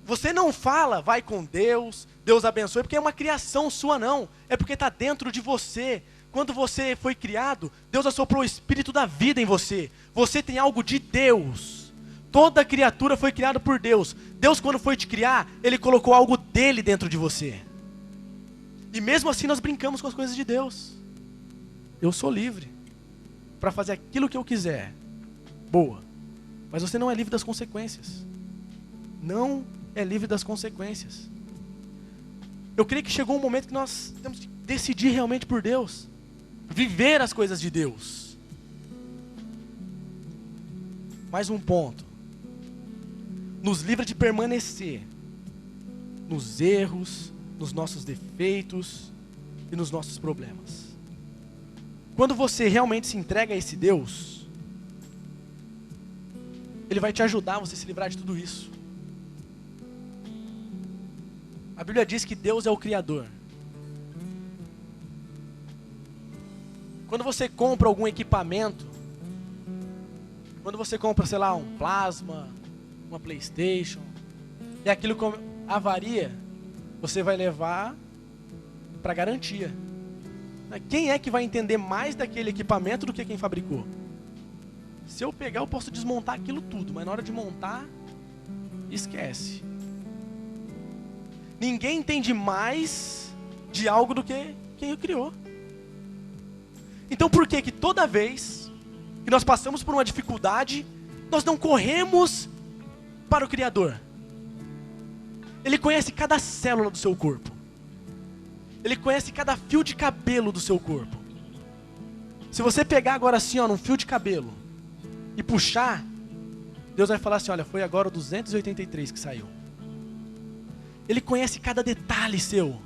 Você não fala, vai com Deus, Deus abençoe, porque é uma criação sua não. É porque está dentro de você. Quando você foi criado, Deus assoprou o espírito da vida em você. Você tem algo de Deus. Toda criatura foi criada por Deus. Deus, quando foi te criar, Ele colocou algo dele dentro de você. E mesmo assim nós brincamos com as coisas de Deus. Eu sou livre para fazer aquilo que eu quiser. Boa. Mas você não é livre das consequências. Não é livre das consequências. Eu creio que chegou um momento que nós temos que decidir realmente por Deus. Viver as coisas de Deus. Mais um ponto. Nos livra de permanecer nos erros, nos nossos defeitos e nos nossos problemas. Quando você realmente se entrega a esse Deus, Ele vai te ajudar a você se livrar de tudo isso. A Bíblia diz que Deus é o Criador. Quando você compra algum equipamento, quando você compra, sei lá, um plasma, uma PlayStation, e aquilo avaria, você vai levar para garantia. Quem é que vai entender mais daquele equipamento do que quem fabricou? Se eu pegar, eu posso desmontar aquilo tudo, mas na hora de montar, esquece. Ninguém entende mais de algo do que quem o criou. Então por que que toda vez que nós passamos por uma dificuldade, nós não corremos para o Criador? Ele conhece cada célula do seu corpo. Ele conhece cada fio de cabelo do seu corpo. Se você pegar agora assim, ó, num fio de cabelo e puxar, Deus vai falar assim, olha, foi agora o 283 que saiu. Ele conhece cada detalhe seu.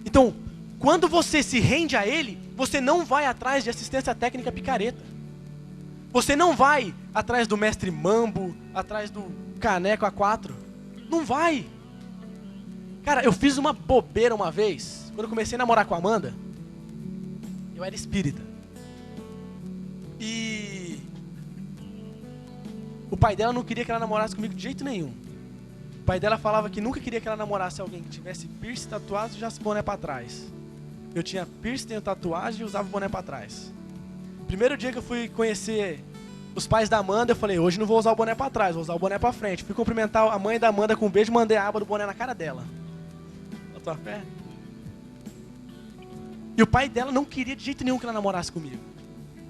Então, quando você se rende a Ele, você não vai atrás de assistência técnica picareta. Você não vai atrás do mestre Mambo, atrás do caneco A4. Não vai. Cara, eu fiz uma bobeira uma vez. Quando eu comecei a namorar com a Amanda, eu era espírita. E o pai dela não queria que ela namorasse comigo de jeito nenhum. O pai dela falava que nunca queria que ela namorasse alguém que tivesse piercing, tatuado e usasse boné pra trás. Eu tinha piercing, tenho tatuagem e usava boné pra trás. Primeiro dia que eu fui conhecer os pais da Amanda, eu falei, hoje não vou usar o boné pra trás, vou usar o boné pra frente. Fui cumprimentar a mãe da Amanda com um beijo e mandei a aba do boné na cara dela. A tua fé? E o pai dela não queria de jeito nenhum que ela namorasse comigo.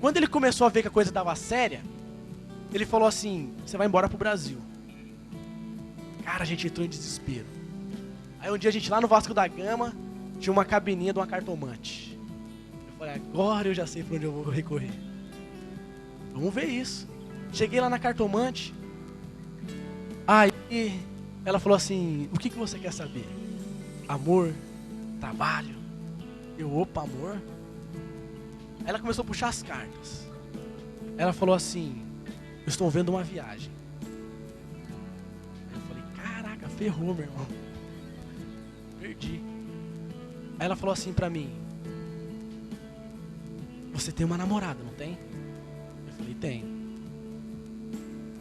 Quando ele começou a ver que a coisa dava séria, ele falou assim, você vai embora pro Brasil. Cara, a gente entrou em desespero. Aí um dia a gente lá no Vasco da Gama, tinha uma cabininha de uma cartomante. Eu falei, agora eu já sei para onde eu vou recorrer. Vamos ver isso. Cheguei lá na cartomante. Aí ela falou assim, o que você quer saber? Amor? Trabalho? Eu, opa, amor? Aí ela começou a puxar as cartas. Ela falou assim, eu estou vendo uma viagem. Aí eu falei, caraca, ferrou, meu irmão. Perdi. Aí ela falou assim pra mim, você tem uma namorada, não tem? Eu falei, tem.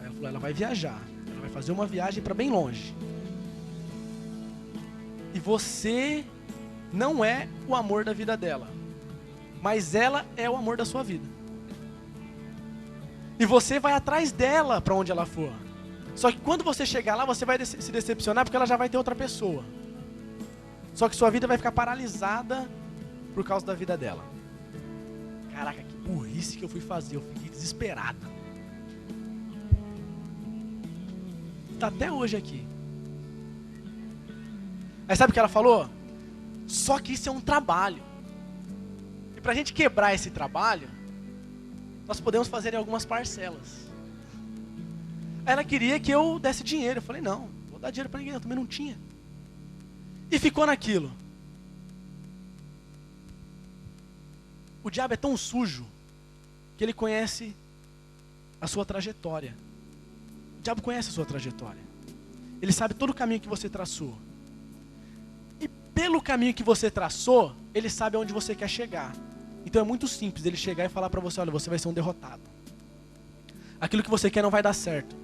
Aí ela falou, ela vai viajar. Ela vai fazer uma viagem pra bem longe. E você não é o amor da vida dela, mas ela é o amor da sua vida. E você vai atrás dela pra onde ela for. Só que quando você chegar lá, você vai se decepcionar porque ela já vai ter outra pessoa. Só que sua vida vai ficar paralisada por causa da vida dela. Caraca, que burrice que eu fui fazer. Eu fiquei desesperado. Tá até hoje aqui. Aí sabe o que ela falou? Só que isso é um trabalho. E pra gente quebrar esse trabalho, nós podemos fazer em algumas parcelas. Aí ela queria que eu desse dinheiro. Eu falei, não vou dar dinheiro pra ninguém, eu também não tinha. E ficou naquilo. O diabo é tão sujo que ele conhece a sua trajetória. O diabo conhece a sua trajetória. Ele sabe todo o caminho que você traçou. E pelo caminho que você traçou, ele sabe aonde você quer chegar. Então é muito simples ele chegar e falar para você, olha, você vai ser um derrotado. Aquilo que você quer não vai dar certo.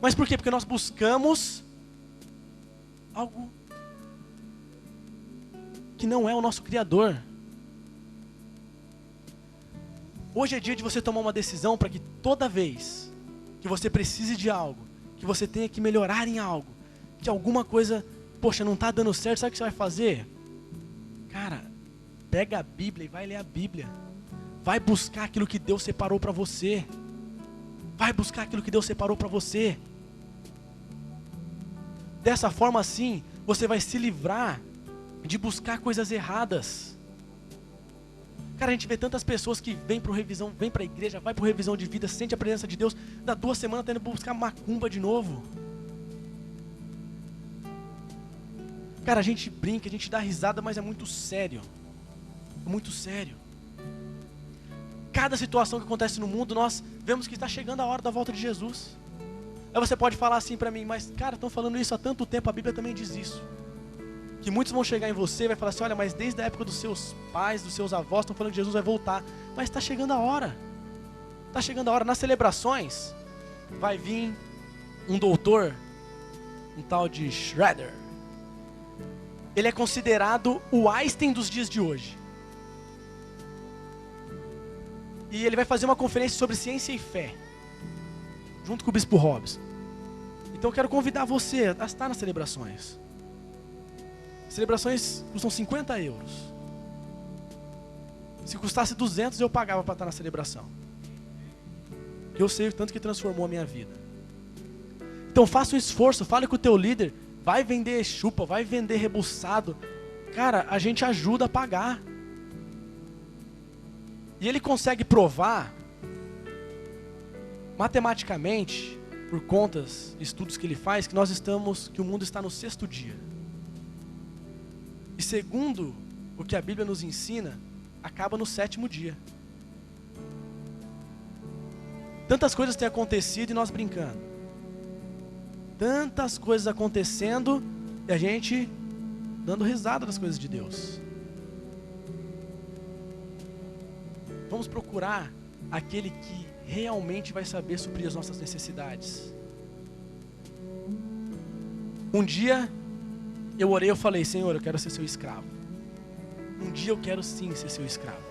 Mas por quê? Porque nós buscamos algo que não é o nosso Criador. Hoje é dia de você tomar uma decisão para que toda vez que você precise de algo, que você tenha que melhorar em algo, que alguma coisa, poxa, não está dando certo, sabe o que você vai fazer? Cara, pega a Bíblia e vai ler a Bíblia. Vai buscar aquilo que Deus separou para você. Vai buscar aquilo que Deus separou para você. Dessa forma assim, você vai se livrar de buscar coisas erradas. Cara, a gente vê tantas pessoas que vêm para revisão, vêm para a igreja, vai para revisão de vida, sente a presença de Deus, dá 2 semanas tendo que buscar macumba de novo. Cara, a gente brinca, a gente dá risada, mas é muito sério. É muito sério. Cada situação que acontece no mundo, nós vemos que está chegando a hora da volta de Jesus. Aí você pode falar assim para mim, mas cara, estão falando isso há tanto tempo, a Bíblia também diz isso. Que muitos vão chegar em você e vai falar assim, olha, mas desde a época dos seus pais, dos seus avós, estão falando que Jesus vai voltar. Mas está chegando a hora. Está chegando a hora. Nas celebrações, vai vir um doutor, um tal de Schroeder. Ele é considerado o Einstein dos dias de hoje. E ele vai fazer uma conferência sobre ciência e fé, junto com o Bispo Robson. Então eu quero convidar você a estar nas celebrações. Celebrações custam 50 euros. Se custasse 200 eu pagava para estar na celebração. Eu sei o tanto que transformou a minha vida. Então faça um esforço, fale com o teu líder. Vai vender chupa, vai vender rebuçado. Cara, a gente ajuda a pagar. E ele consegue provar, matematicamente, por contas, estudos que ele faz, que que o mundo está no 6º dia. E segundo o que a Bíblia nos ensina, acaba no 7º dia. Tantas coisas têm acontecido e nós brincando. Tantas coisas acontecendo e a gente dando risada das coisas de Deus. Vamos procurar aquele que realmente vai saber suprir as nossas necessidades. Um dia eu orei, eu falei, Senhor, eu quero ser seu escravo. Um dia eu quero sim ser seu escravo.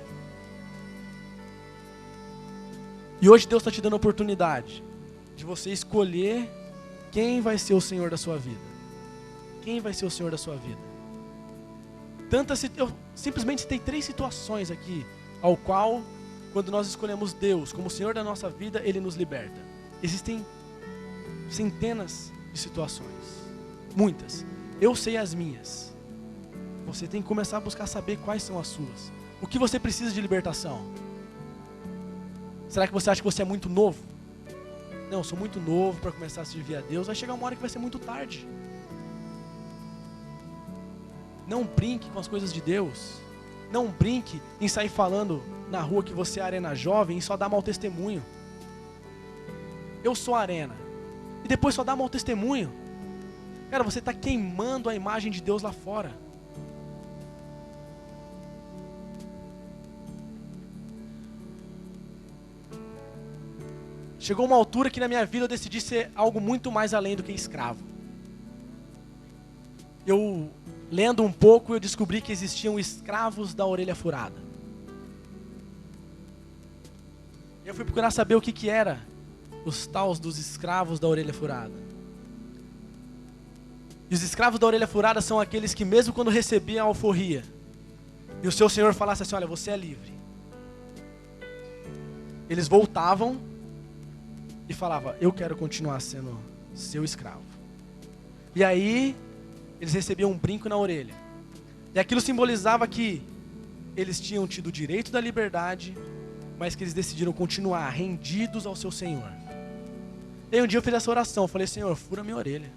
E hoje Deus está te dando a oportunidade de você escolher quem vai ser o Senhor da sua vida. Quem vai ser o Senhor da sua vida? Eu simplesmente citei 3 situações aqui, ao qual, quando nós escolhemos Deus como o Senhor da nossa vida, Ele nos liberta. Existem centenas de situações, muitas. Eu sei as minhas. Você tem que começar a buscar saber quais são as suas. O que você precisa de libertação? Será que você acha que você é muito novo? Não, eu sou muito novo para começar a servir a Deus. Vai chegar uma hora que vai ser muito tarde. Não brinque com as coisas de Deus. Não brinque em sair falando na rua que você é Arena Jovem e só dar mau testemunho. Eu sou Arena. E depois só dar mau testemunho. Cara, você está queimando a imagem de Deus lá fora. Chegou uma altura que na minha vida eu decidi ser algo muito mais além do que escravo. Eu, lendo um pouco, eu descobri que existiam escravos da orelha furada. Eu fui procurar saber o que era os tais dos escravos da orelha furada. E os escravos da orelha furada são aqueles que mesmo quando recebiam a alforria, e o seu senhor falasse assim, olha, você é livre. Eles voltavam e falavam, eu quero continuar sendo seu escravo. E aí, eles recebiam um brinco na orelha. E aquilo simbolizava que eles tinham tido o direito da liberdade, mas que eles decidiram continuar rendidos ao seu Senhor. E aí um dia eu fiz essa oração, falei, Senhor, fura minha orelha.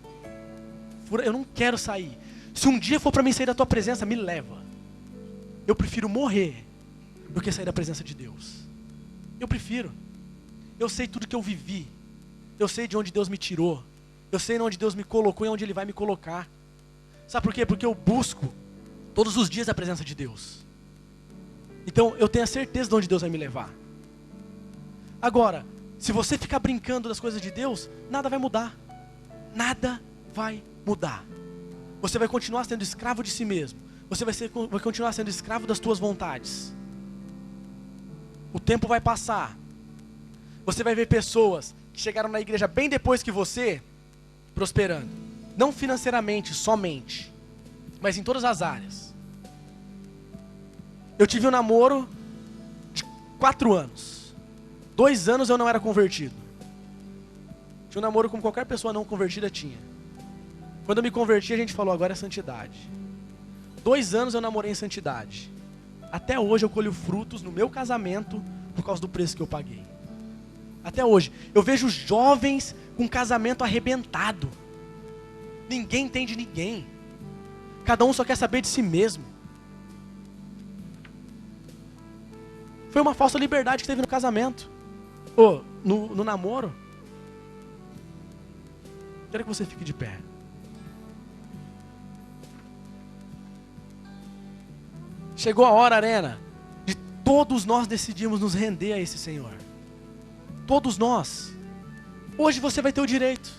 Eu não quero sair. Se um dia for para mim sair da tua presença, me leva. Eu prefiro morrer do que sair da presença de Deus. Eu prefiro. Eu sei tudo que eu vivi. Eu sei de onde Deus me tirou. Eu sei onde Deus me colocou e onde Ele vai me colocar. Sabe por quê? Porque eu busco todos os dias a presença de Deus. Então eu tenho a certeza de onde Deus vai me levar. Agora, se você ficar brincando das coisas de Deus, nada vai mudar. Nada vai mudar. Você vai continuar sendo escravo de si mesmo. Você vai continuar sendo escravo das tuas vontades. O tempo vai passar. Você vai ver pessoas que chegaram na igreja bem depois que você, prosperando. Não financeiramente, somente, mas em todas as áreas. Eu tive um namoro de 4 anos. 2 anos eu não era convertido. Tinha um namoro como qualquer pessoa não convertida tinha. Quando eu me converti, a gente falou, agora é santidade. 2 anos eu namorei em santidade. Até hoje eu colho frutos no meu casamento por causa do preço que eu paguei. Até hoje. Eu vejo jovens com casamento arrebentado. Ninguém entende ninguém. Cada um só quer saber de si mesmo. Foi uma falsa liberdade que teve no casamento. Ou no namoro. Quero que você fique de pé. Chegou a hora, Arena, de todos nós decidirmos nos render a esse Senhor. Todos nós. Hoje você vai ter o direito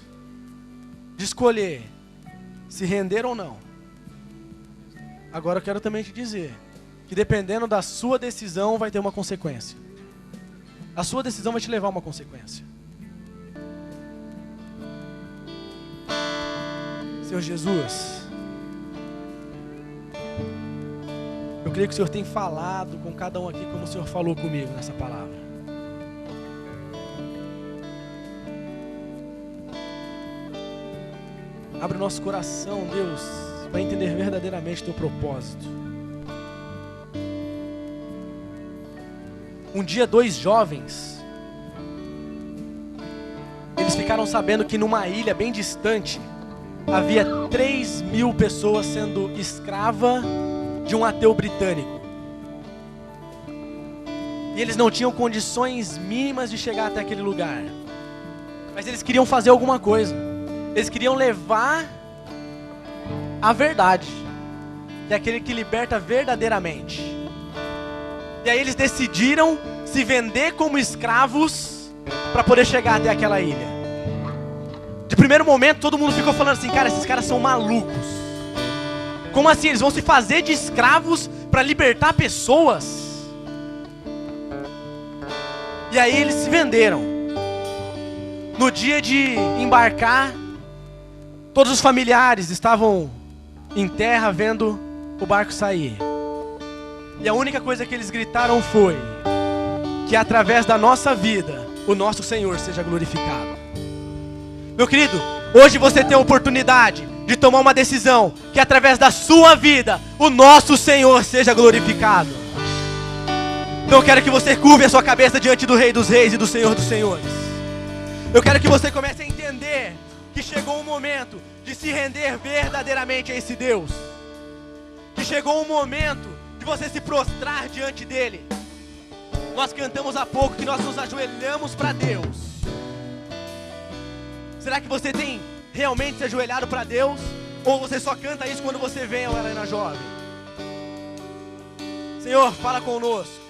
de escolher se render ou não. Agora eu quero também te dizer que dependendo da sua decisão vai ter uma consequência. A sua decisão vai te levar a uma consequência. Senhor Jesus, eu creio que o Senhor tem falado com cada um aqui como o Senhor falou comigo nessa palavra. Abre o nosso coração, Deus, para entender verdadeiramente o teu propósito. Um dia 2 jovens, eles ficaram sabendo que numa ilha bem distante havia 3.000 pessoas sendo escrava de um ateu britânico. E eles não tinham condições mínimas de chegar até aquele lugar. Mas eles queriam fazer alguma coisa. Eles queriam levar a verdade, que é aquele que liberta verdadeiramente. E aí eles decidiram se vender como escravos para poder chegar até aquela ilha. De primeiro momento todo mundo ficou falando assim, cara, esses caras são malucos. Como assim? Eles vão se fazer de escravos para libertar pessoas? E aí eles se venderam. No dia de embarcar, todos os familiares estavam em terra vendo o barco sair. E a única coisa que eles gritaram foi que através da nossa vida, o nosso Senhor seja glorificado. Meu querido, hoje você tem a oportunidade de tomar uma decisão que através da sua vida, o nosso Senhor seja glorificado. Então eu quero que você curve a sua cabeça diante do Rei dos Reis e do Senhor dos Senhores. Eu quero que você comece a entender que chegou o momento de se render verdadeiramente a esse Deus. Que chegou o momento de você se prostrar diante dele. Nós cantamos há pouco que nós nos ajoelhamos para Deus. Será que você tem realmente se ajoelhado para Deus? Ou você só canta isso quando você vem ao Arena Jovem? Senhor, fala conosco.